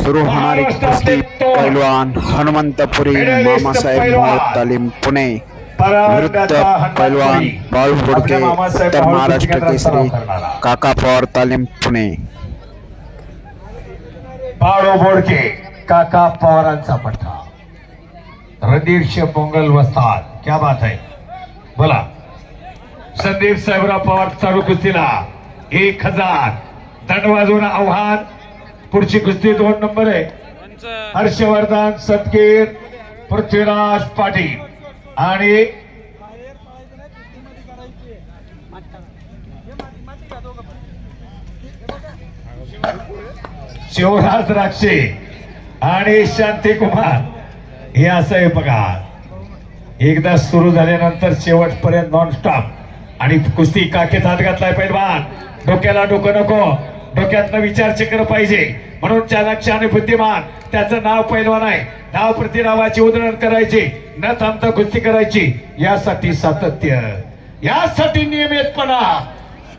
सुरू होणारी कुस्ती पैलवान हनुमंतपुरी मामासाहेब मोहित तालीम पुणे विरुद्ध पैलवान बाळू बोडके उत्तर महाराष्ट्र केसरी काका पवार तालीम पुणे। बाळू बोडके काका पवारांचा पट्टा रणधीर पोंगल वस्ताद, क्या बात है, बोला। संदीप साहेबराव पवार चालू कुस्तीला 1000 दंड वाजवून आव्हान। पुढची कुस्ती 2 नंबर आहे, हर्षवर्धन सतगीर पृथ्वीराज पाटील आणि शिवराज राक्षे आणि शांती कुमार। हे असं आहे बघा, एकदा सुरू झाल्यानंतर शेवटपर्यंत नॉन स्टॉप आणि कुस्ती काकेत हात घातलाय पैलवान। डोक्याला डोकं नको, डोक्यातनं विचार चक्र पाहिजे, म्हणून चाणक्य आणि बुद्धिमान त्याचं नाव पैलवान आहे। नाव प्रतिनावाची उधळण करायची, न थांबता कुस्ती करायची, यासाठी सातत्य, यासाठी नियमितपणा।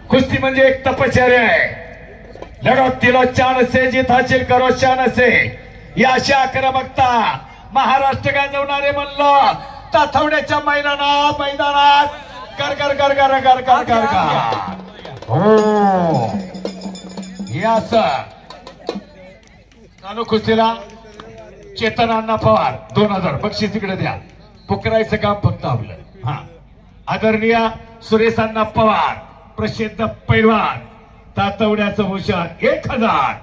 कुस्ती म्हणजे एक तपश्चर्या आहे। लढो तिलो चाण से जीत हासिल करो शान से, या अशा आक्रमकता महाराष्ट्र गाजवणारे म्हणलं ताथवड्याच्या मैदानात कर कर कर कर कर कर कर कर हो यास चालू कुस्तीला चेतन अण्णा पवार 2000 बक्षीस तिकडे द्या, पुकरायचं काम फक्त आपलं। हा, आदरणीय सुरेश अण्णा पवार प्रसिद्ध पैलवान, तातवड्याचं भूषण 1000।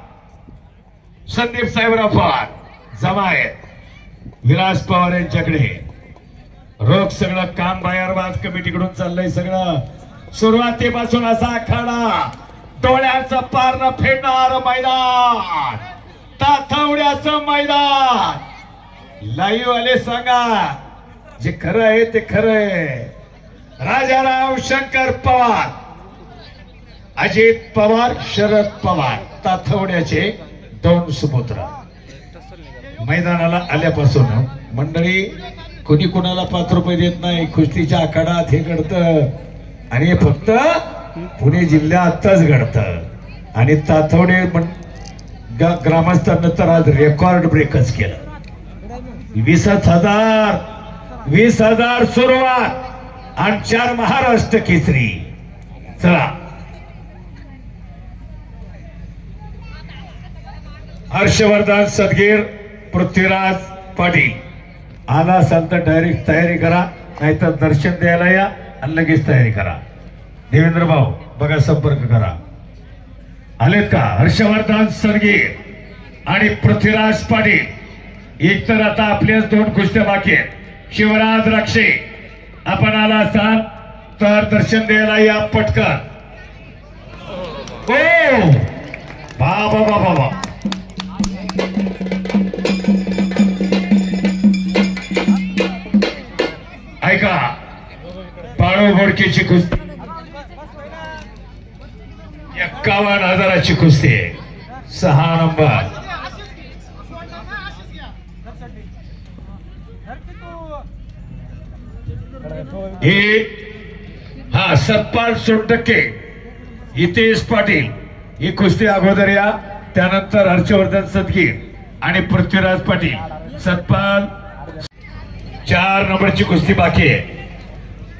संदीप साहेबराव पवार जमायत विलास पवार यांच्याकडे रोख सगळं काम बाहेरवाद कमिटीकडून चाललंय सगळं। सुरुवातीपासून असा आखाडा डोळ्याचं पार न फेडणार मैदान, तातवड्याचं मैदान। लाईव्ह आले सांगा, जे खरं आहे ते खरं आहे। राजाराम शंकर पवार, अजित पवार, शरद पवार, तातवड्याचे 2 सुपुत्र। मैदानाला आल्यापासून मंडळी कोणी कोणाला 5 रुपये देत नाही, कुस्तीच्या आखाडात हे घडतं आणि हे फक्त पुणे जिल्ह्यातच घडतं। आणि तातवडे ग्रामस्थांना तर आज रेकॉर्ड ब्रेकच केलं। 20,000 सुरुवात आणि 4 महाराष्ट्र केसरी। चला, हर्षवर्धन सदगीर पृथ्वीराज पाटील आला असाल तर डायरेक्ट तयारी करा, नाहीतर दर्शन द्यायला या आणि लगेच तयारी करा। देवेंद्र भाऊ बघा, संपर्क करा। आलेत का? हर्षवर्धन सदगीर आणि पृथ्वीराज पाटील। एक तर आता आपल्याच 2 कुस्त्या बाकी आहेत। शिवराज राक्षे, आपण आला असाल तर दर्शन द्यायला या पटकन। ओ बाबा बाबा बाबा, ऐका, बाळू बोडकेची कुस्ती 51,000ची कुस्ती, 6 नंबर। हे हा सतपाल सोनटक्के, हितेश पाटील, ही कुस्ती अगोदर या, त्यानंतर हर्षवर्धन सदगीर आणि पृथ्वीराज पाटील। सतपाल 4 नंबरची कुस्ती बाकी आहे।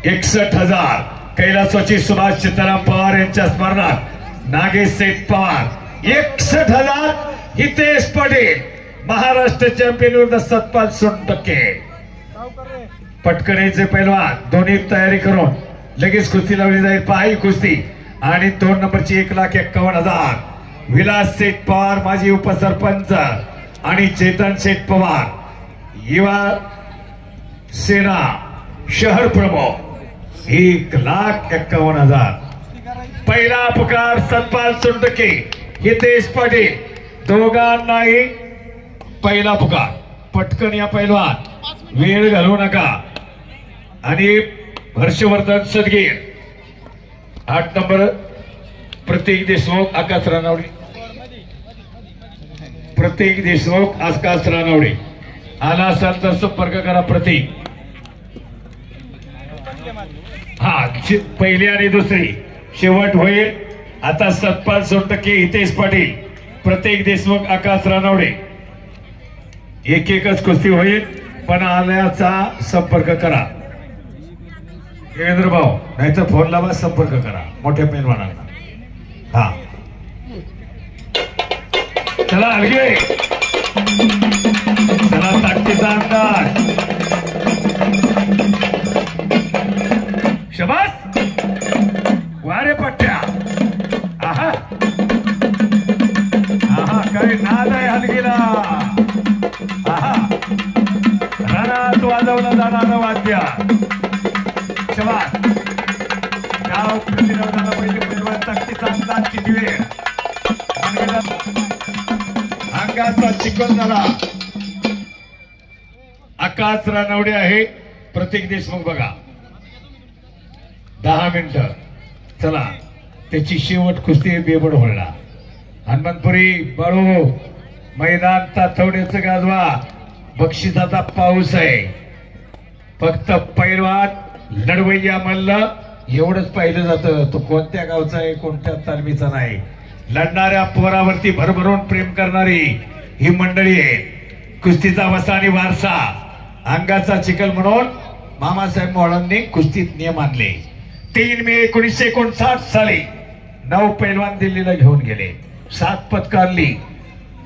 61,000 कैलासवाची सुभाष सीताराम पवार यांच्या स्मरणार्थ नागेश सेठ पवार। 61,000 हितेश पाटील महाराष्ट्र चॅम्पियन विरुद्ध सतपाल सोनटक्के। पटकणीचे पैलवान दोन्ही तयारी करून लगेच कुस्ती लावली जाईल। पाही कुस्ती आणि 2 नंबरची 1,51,000 विलास सेठ पवार माजी उपसरपंच आणि चेतन शेठ पवार युवा सेना शहर प्रमुख। 1,51,000 पहिला पुकार सतपाल सोनटक्के, हितेश पाटील, दोघांनाही पहिला पुकार। पटकन या पैलवान, वेळ घालवू नका। आणि हर्षवर्धन सदगीर 8 नंबर प्रतीक देशमुख, आकाश रानवडे, प्रतीक देशमुख, आकाश रानवडे। आला असाल तर संपर्क करा। प्रतीक, हा पहिली आणि दुसरी शेवट होईल। आता सतपाल सोनटक्के, हितेश पाटील, प्रतीक देशमुख, आकाश रानवडे एक एकच कुस्ती होईल, पण आल्याचा संपर्क करा देवेंद्र भाऊ, नाहीतर फोन लावा, संपर्क करा मोठ्या पैलवानांना. हा चला अलगे, चला ताकदीचा अंदाज. शबास, वारे पट्ट्या. आहा आहा, काय नाद आहे हलगीला. आहा, रानात वाजवलं जाणारं वाद्य. शबास, गाव प्रतिरोधाला पहिले पैलवान ताकदीचा अंदाज किती वेळ. अंगाचा चिकन झाला. आकाश रानवडे आहे, प्रतीक देशमुख बघा. 10 मिनिटं. चला, त्याची शेवट कुस्ती बेबड होणार. हनुमानपुरी बाळू, मैदान तातवड्याचं गाजवा. बक्षिसाचा पाऊस आहे. फक्त पैलवान लढवय्या मल्ल एवढंच पाहिलं जातं. तो कोणत्या गावचा आहे, कोणत्या तालमीचा नाही. लढणाऱ्या पोरावरती भरभरून प्रेम करणारी ही मंडळी आहे. कुस्तीचा वसा आणि वारसा, अंगाचा चिखल म्हणून मामासाहेब मोळांनी कुस्तीत नियम आणले. 3 मे 1959 साली 9 पैलवान दिल्लीला घेऊन गेले. 7 पदकांली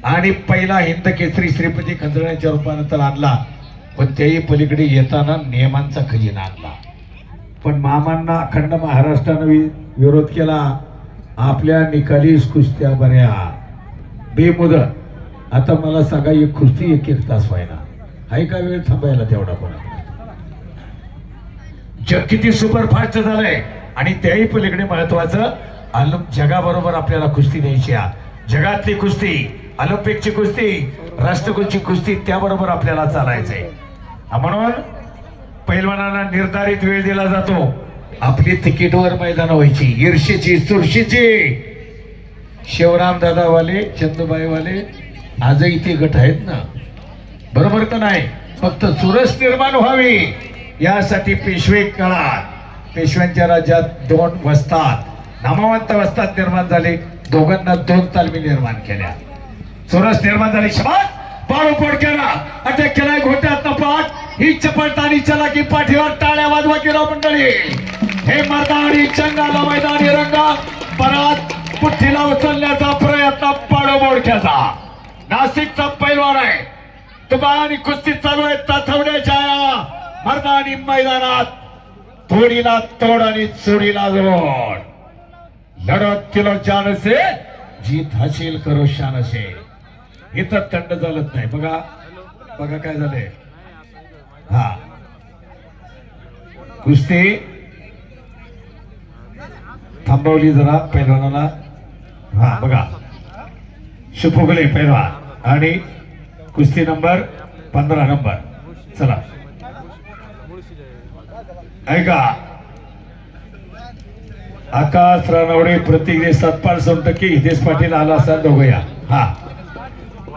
आणि पहिला हिंद केसरी श्रीपती खंजळ्याच्या रूपानंतर आणला. पण त्याही पलीकडे येताना नियमांचा खजिना आणला. पण मामांना अखंड महाराष्ट्रानं विरोध केला. आपल्या निकाली कुस्त्या बऱ्या बेमुदत. आता मला सांगा, एक कुस्ती 1-1 तास व्हायना, हाय का वेळ थांबायला तेवढा. पण जग किती सुपरफास्ट झालंय. आणि त्याही पलीकडे महत्वाचं, जगाबरोबर आपल्याला कुस्ती द्यायची. जगातली कुस्ती, ऑलिम्पिकची कुस्ती, राष्ट्रकुस्ती कुस्ती, त्याबरोबर आपल्याला चालायचंय. म्हणून पैलवानांना निर्धारित वेळ दिला जातो. आपली तिकीटवर मैदान व्हायची. ईर्षेची, चुरशीची. शिवराम दादावाले, चंदूबाईवाले आजही ते गट आहेत ना, बरोबर का नाही. फक्त चुरस निर्माण व्हावी यासाठी पेशवे काळात पेशव्यांच्या राज्यात 2 वस्ताद, नामवंत वस्ताद निर्माण झाले. दोघांना 2 तालमी निर्माण केल्या. चुरस निर्माण झाली. शबास, पाडोपड केला, अटक केलाय घोट्यात पाठ. ही चपळतानी चला की पाठीवर टाळ्या वाजवा केला मंडळी. हे मर्दानी चंगाला मैदानी रंगा परत पुठ्ठीला उचलण्याचा प्रयत्न पाडोबोडक्याचा. नाशिकचा पैलवान आहे. तुबा आणि कुस्ती चालू आहे तातवड्याच्या मर्दानी मैदानात. थोडीला तोड आणि चोडीला जोड. लढत किलो जान से जीत हासिल करो शान से. इथं थंड चालत नाही. बघा बघा काय झालंय. हा कुस्ती थांबवली जरा पैलवानाला. हा बघा, शुभोगले पैलवान आणि कुस्ती नंबर 15 नंबर. चला ऐका, आकाश रानवडे, प्रतीक सतपाल सोनटक्के, हितेश पाटील आला असा दोघया. हा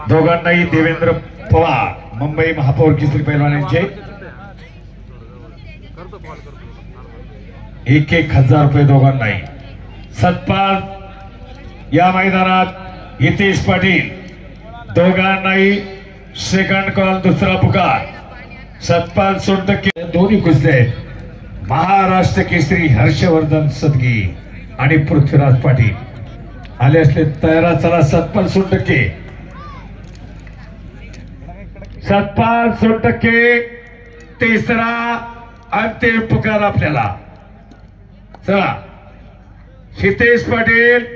दोघांनाही देवेंद्र पवार, मुंबई महापौर केसरी पैलवान यांचे 1,000 रुपये दोघांनाही. सतपाल या मैदानात, हितेश पाटील दोघांनाही सेकंड कॉल, दुसरा पुकार. सतपाल सोनटक्के दोन्ही कुस्त्या आहेत. महाराष्ट्र केसरी हर्षवर्धन सदगी आणि पृथ्वीराज पाटील आले असले तयार. चला सतपाल सोनटक्के, सतपाल सोनटक्के तिसरा अंतिम पुकार आपल्याला. चला हितेश पाटील,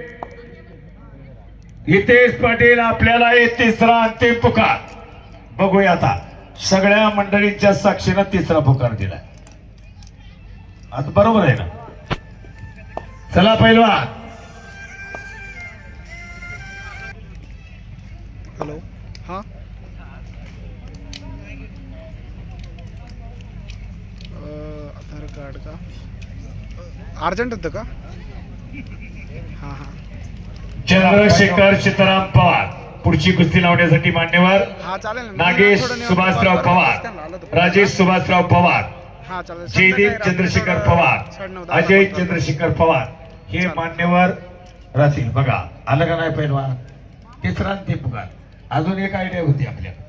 हितेश पाटील आपल्याला हे तिसरा अंतिम पुकार. बघूया आता, सगळ्या मंडळींच्या साक्षीनं तिसरा पुकार दिलाय. आता बरोबर आहे ना. चला पैलवान. हॅलो, हा आधार कार्ड का अर्जंट होतं का. हा हा चंद्रशेखर सीताराम पवार पुढची कुस्ती लावण्यासाठी मान्यवर. हा चालेल. नागेश सुभाषराव पवार, राजेश सुभाषराव पवार, हा चालेल. जयदीप चंद्रशेखर पवार, अजय चंद्रशेखर पवार हे मान्यवर राहतील. बघा आलं का नाही पैलवान. तिसरा अंतिम पुकार. अजून एक आयडिया होती आपल्याला.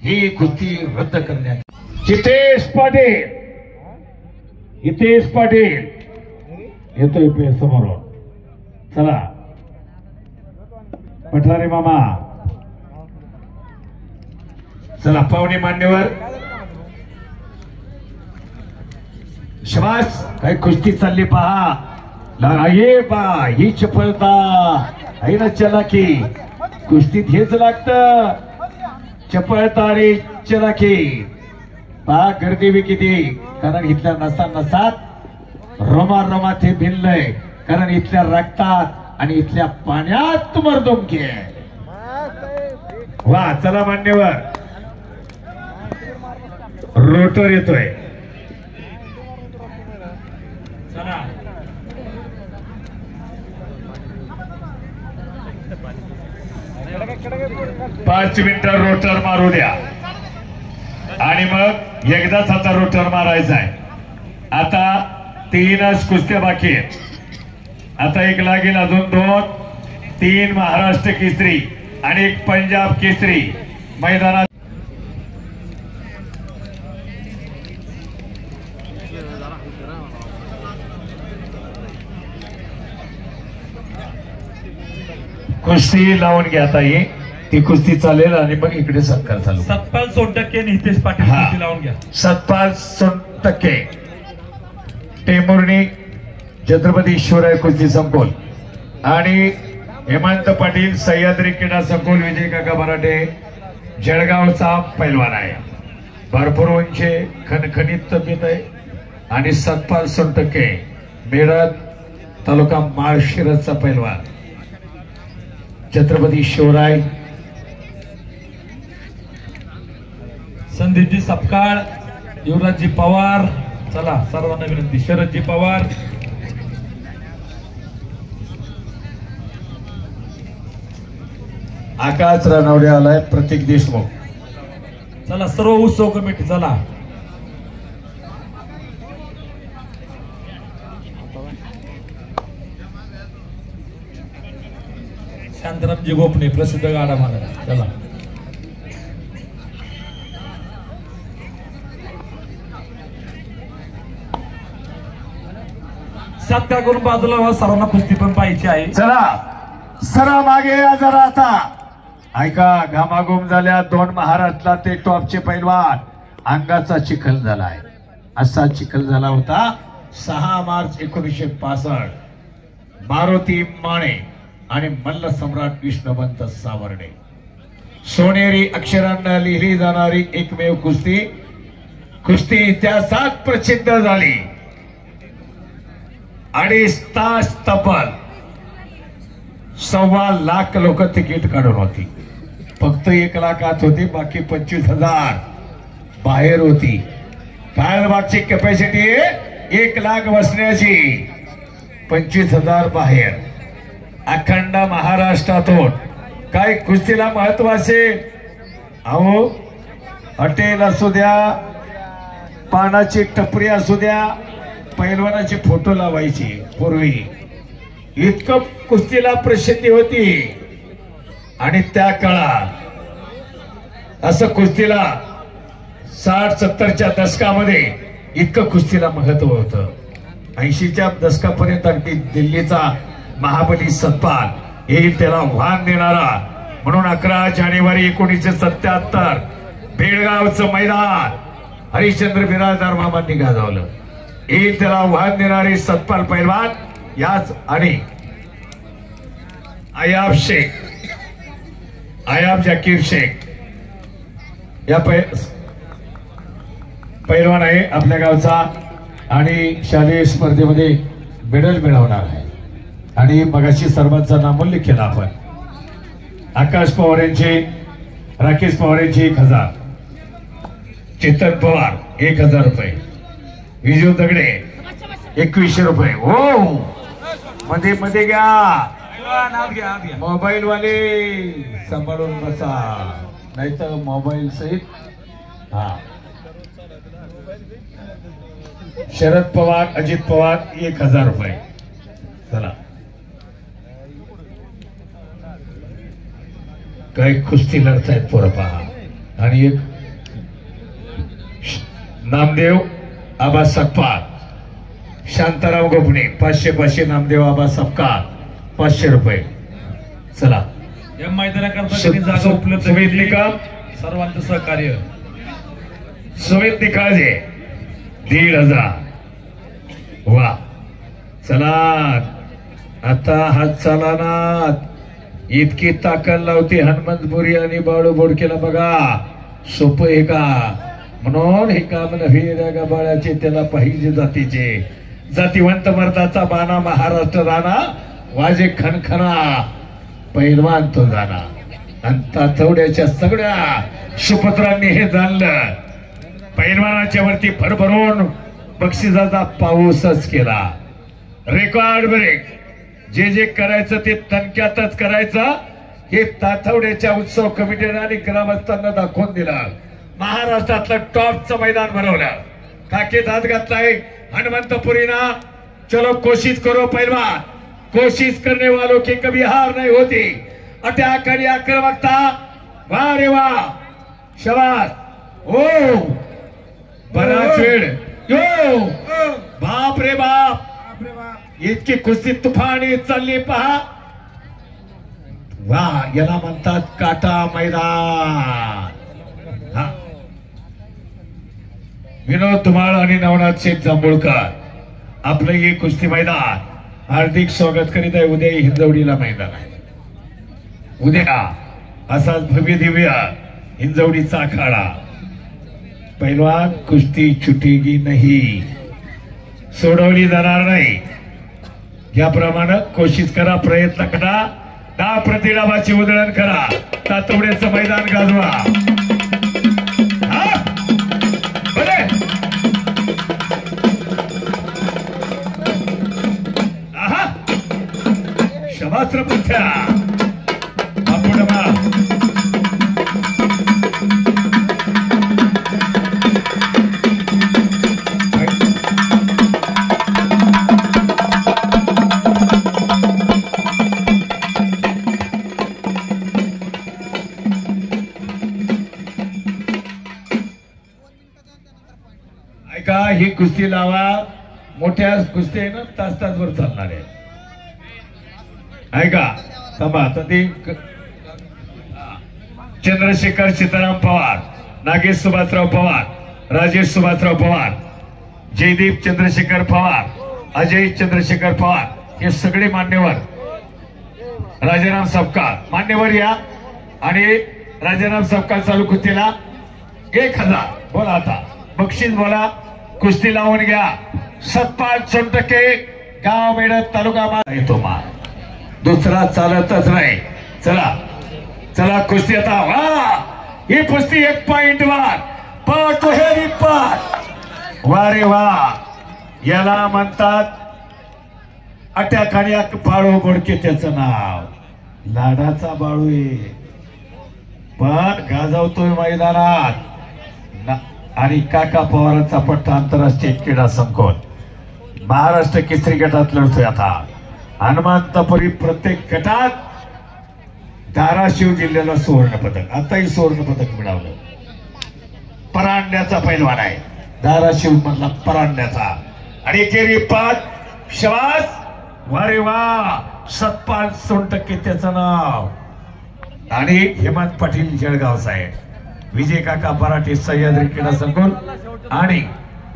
ही कुस्ती रद्द करण्यात हितेश पाटील येतोय पे समोरून. चला पठारे मामा, चला पाहुणे मान्यवर, शबास. काही कुस्ती चालली पहा. ये बा ही चपळता आहे ना, चलाकी कुस्तीत हेच लागतं, चपळता रे चलाकी. पहा गर्दी बी किती, कारण इथल्या नसात रोमात हे भिनलंय, कारण इथल्या रक्तात आणि इथल्या पाण्यात मर्दुमकी आहे. वा चला मान्यवर, रोटर येतोय. चला 5 मिनिटं रोटर मारू द्या आणि मग एकदाच आता रोटर मारायचा आहे. आता 3च कुस्त्या बाकी आहेत. आता एक लागेल, अजून 2, 3 महाराष्ट्र केसरी आणि 1 पंजाब केसरी मैदानात. कुस्ती लावून घ्या ताई, ती कुस्ती चालेल आणि मग इकडे सत्कार चालू. सतपाल सोनटक्के आणि हितेश पाटील कुस्ती लावून घ्या. सतपाल सोनटक्के, टेंभुर्णी छत्रपती शिवराय कुस्ती संकुल आणि हेमंत पाटील सह्याद्री क्रीडा संकुल विजय काका मराठे जळगावचा पैलवान आहे. भरपूर उंची, खणखणीत तब्येत आहे. आणि सतपाल सोनटक्के मेरठ तालुका माळशिरसचा पैलवान, छत्रपती शिवराय. संदीपजी सपकाळ, युवराजजी पवार, चला सर्वांना विनंती. शरदजी पवार, आकाश रानवडे आलाय, प्रतीक देशमुख. चला सर्व उत्सव कमिटी, चला शांतारामजी गोपणे, प्रसिद्ध गाडा मालक. चला सत्कार करून बाजूला व्हा, सर्वांना कुस्ती पण पाहिजे आहे. चला सरा मागे या जरा. आता ऐका, घामाघूम झाल्या 2 महाराष्ट्रात ते टॉपचे पैलवान. अंगाचा चिखल झालाय, असा चिखल झाला होता 6 मार्च 1965. मारुती माने आणि मल्ल सम्राट विष्णुवंत सावर्डे. सोनेरी अक्षरांना लिहिली जाणारी एकमेव कुस्ती इतिहासात प्रसिद्ध झाली. 2.5 तास तब्बल 1.25 लाख लोक तिकीट काढून होती. फक्त 1 लाख आत होती, बाकी 25,000 बाहेर होती. काय मागची कॅपॅसिटी 1 लाख बसण्याची, 25,000 बाहेर. अखंड महाराष्ट्रातून काय कुस्तीला महत्व असेल. अहो हॉटेल असू द्या, पानाची टपरी असू द्या, पैलवानाचे फोटो लावायचे. पूर्वी इतकं कुस्तीला प्रसिद्धी होती. आणि त्या काळात असं कुस्तीला 60-70च्या दशकामध्ये इतकं कुस्तीला महत्व होतं. 80च्या दशकापर्यंत अगदी दिल्लीचा महाबली सतपाल येईल त्याला वाहन देणारा म्हणून 11 जानेवारी 1977 बेळगावचं मैदान हरिश्चंद्र बिराजदार मामांनी गाजवलं. येईल त्याला वाहन देणारे सतपाल पैलवान याच आणि आयाब जाकीर शेख या पैलवान आहे आपल्या गावचा आणि शालेय स्पर्धेमध्ये मेडल मिळवणार आहे. आणि मगाशी सर्वांचं नामोल्लेख केला आपण. आकाश पवार यांचे, राकेश पवार यांचे 1,000, चेतन पवार 1,000 रुपये, विजू दगडे 2100 रुपये. हो मध्ये मध्ये घ्या, मोबाईल वाले सांभाळून बसा, नाहीतर मोबाईल सहित. हा शरद पवार, अजित पवार 1,000 रुपये. चला काय कुस्ती लढतायत पोरं पहा. आणि एक नामदेव आबा सकपाळ, शांताराम गोपणे 500 नामदेव आबा सकपाळ 500 रुपये. चला या मैदानाकरता त्यांनी जागा उपलब्ध सुमित केली. निकाल, सर्वांचं सहकार्य. सुमित निकाळजे 1500. वा चला आता हात चाला ना. इतकी ताकद लावते हनुमंतपुरी आणि बाळू बोडकेला बघा. सोपं आहे का? म्हणून हे काम नव्हे गा बाळाचे, त्याला पाहिजे जातीचे. जातीवंत मर्दाचा बाणा महाराष्ट्र राणा, वाजे खणखणा पैलवान तो जाणा. आणि तातवड्याच्या सगळ्या सुपुत्रांनी हे जाणलं. पैलवानाच्या वरती भरभरून बक्षिसाचा पाऊसच केला. Record break. जे करायचं ते तणक्यातच करायचं, हे तातवड्याच्या उत्सव कमिटीने आणि ग्रामस्थांना दाखवून दिलं. महाराष्ट्रातलं टॉपचं मैदान बनवलं. काकेत हात घातलाय हनुमंतपुरीना. चलो कोशिश करो पहलवान, कोशिश करने वालों की कभी हार नहीं होती. अटॅक आणि आक्रमकता. वाह रे वाह, शाबास. ओ बराच वेळ. यो बाप रे बाप, इतकी कुस्ती तुफानी चालली पहा. वा याला म्हणतात काटा मैदान. हा विनोद धुमाळ आणि नवनाथ शेठ जांभूळकर आपलं हे कुस्ती मैदान हार्दिक स्वागत करीत आहे. उद्या हिंजवडीला मैदान आहे. उद्या असाच भव्य दिव्य हिंजवडीचा आखाडा. पैलवान कुस्ती छुटेगी नाही, सोडवली जाणार नाही. याप्रमाणे कोशिश करा, प्रयत्न करा, डाव प्रतिडावाची उधळण करा. तातवड्याचं मैदान गाजवा. शबास्त्र पुथ्या ऐका, ही कुस्ती लावा. मोठ्या कुस्ती आहे ना, तास वर चालणार आहे. ऐका थांबा. आता ते चंद्रशेखर सीताराम पवार, नागेश सुभाषराव पवार, राजेश सुभाषराव पवार, जयदीप चंद्रशेखर पवार, अजय चंद्रशेखर पवार, हे सगळे मान्यवर. राजाराम सपकाळ मान्यवर या. आणि राजाराम सपकाळ चालू कुस्तीला 1000. बोला आता बक्षीस बोला. कुस्ती लावून घ्या. सतपाल सोनटके, गाव मेडत, तालुका येतो मा. दुसरा चालतच नाही. चला चला कुस्ती आता. वा ही कुस्ती 1 पॉइंट वर. पाठ हेरी पाठ. वा रे वा, याला म्हणतात अटॅक आणि बाळू बोडके. त्याचं नाव लाडाचा बाळू आहे, पण गाजवतोय मैदानात. आणि काका पवारांचा पट्टा आंतरराष्ट्रीय क्रीडा संकुल महाराष्ट्र केसरी गटात लढतोय आता. हनुमंतपुरी प्रत्येक गटात धाराशिव जिल्ह्याला सुवर्ण पदक, आताही सुवर्ण पदक मिळवलं. परांड्याचा पैलवान आहे धाराशिव मधला परांड्याचा. आणि केरी पाच शबास. वारे वा, सतपाल सोनटके त्याचं नाव. आणि हेमंत पाटील जळगावचा आहे. विजय काका पराठे सह्याद्री क्रीडा संकुल आणि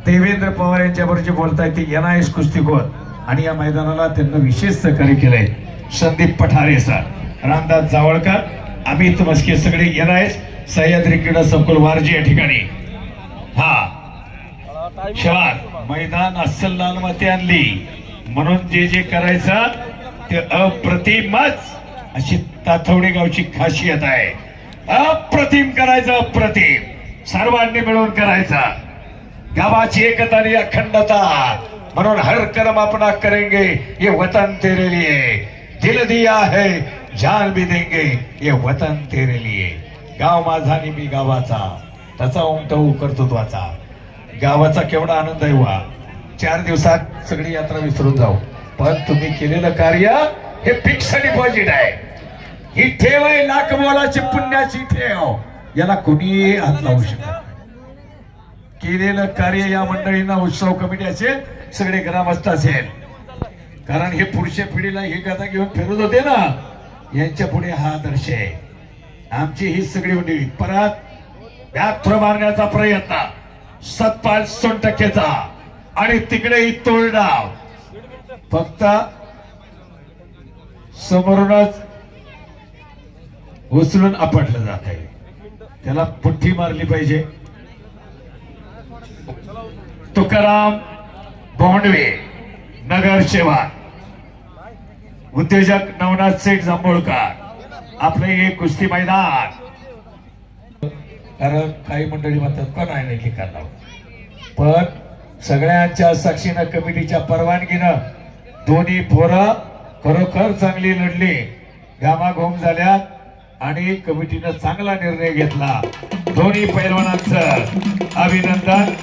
देवेंद्र पवार यांच्याबरोबर बोलताय ते NIS कुस्तीकोर. आणि या मैदानाला त्यांना विशेष सहकार्य केलंय संदीप पठारे सर, रामदास जावळकर, अमित मस्के, सगळे NIS सह्याद्री क्रीडा संकुल वारजी या ठिकाणी. हा शबास. मैदान अस्सल लालमती आणली म्हणून जे करायचं ते अप्रतिमच अशी तातवडे गावची खासियत आहे. अप्रतिम करायचं, अप्रतिम सर्वांनी मिळून करायचा. गावाची एकता आणि अखंडता म्हणून हर कर्म अपना करेंगे ये वतन तेरे लिए. दिल दिया है जान भी देंगे ये वतन तेरे लिए. गाव माझा आणि मी गावाचा, त्याचा उमटवू कर्तृत्वाचा. गावाचा केवढा आनंद आहे. वा 4 दिवसात सगळी यात्रा विसरून जाऊ, पण तुम्ही केलेलं कार्य हे फिक्स डिपॉझिट आहे. ही ठेव आहे लाख मोलाची पुण्याची ठेव. याला कोणीही हात लावू शकत नाही. केलेलं कार्य या मंडळींना, उत्सव कमिटी असेल, सगळे ग्रामस्थ असेल, कारण हे पुढच्या पिढीला ही कथा घेऊन फिरत होते ना, यांच्या पुढे हा आदर्श आहे. आमची ही सगळी मंडळी परत व्याघ्र मारण्याचा प्रयत्न 57% आणि तिकडेही तोडडाव, फक्त समोरूनच उचलून आपटलं जात आहे, त्याला पुठ्ठी मारली पाहिजे. तुकाराम बोंडवे नगरसेवक, उद्योजक नवनाथ सेठ जांभूळकर, आपले हे कुस्ती मैदान. कारण काही मंडळी म्हणतात का नाही ठिकाण, पण सगळ्यांच्या साक्षीनं कमिटीच्या परवानगीनं दोन्ही पोरं खरोखर चांगली लढली, घामाघूम झाल्यात आणि कमिटीनं चांगला निर्णय घेतला. दोन्ही पैलवानांचं अभिनंदन.